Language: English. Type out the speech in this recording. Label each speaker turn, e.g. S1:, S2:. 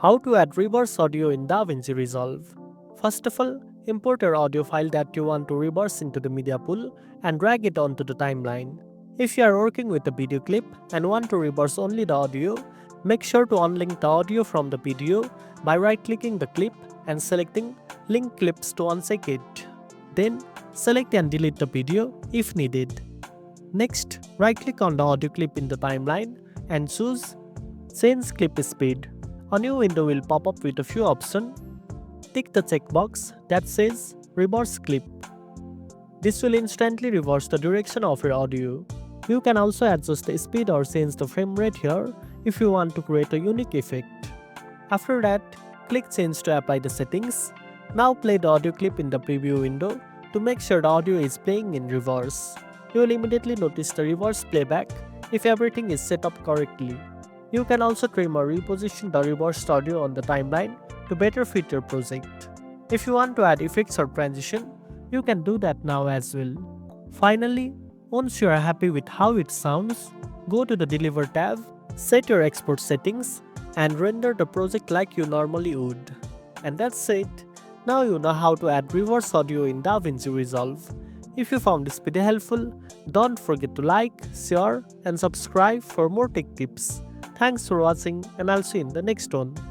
S1: How to add reverse audio in DaVinci Resolve. First of all, import your audio file that you want to reverse into the media pool and drag it onto the timeline. If you are working with a video clip and want to reverse only the audio, make sure to unlink the audio from the video by right-clicking the clip and selecting Link Clips to uncheck it. Then, select and delete the video if needed. Next, right-click on the audio clip in the timeline and choose Change Clip Speed. A new window will pop up with a few options. Tick the checkbox that says Reverse Clip. This will instantly reverse the direction of your audio. You can also adjust the speed or change the frame rate here if you want to create a unique effect. After that, click Change to apply the settings. Now play the audio clip in the preview window to make sure the audio is playing in reverse. You will immediately notice the reverse playback if everything is set up correctly. You can also trim or reposition the reversed audio on the timeline to better fit your project. If you want to add effects or transition, you can do that now as well. Finally, once you are happy with how it sounds, go to the Deliver tab, set your export settings, and render the project like you normally would. And that's it. Now you know how to add reverse audio in DaVinci Resolve. If you found this video helpful, don't forget to like, share, and subscribe for more tech tips. Thanks for watching, and I'll see you in the next one.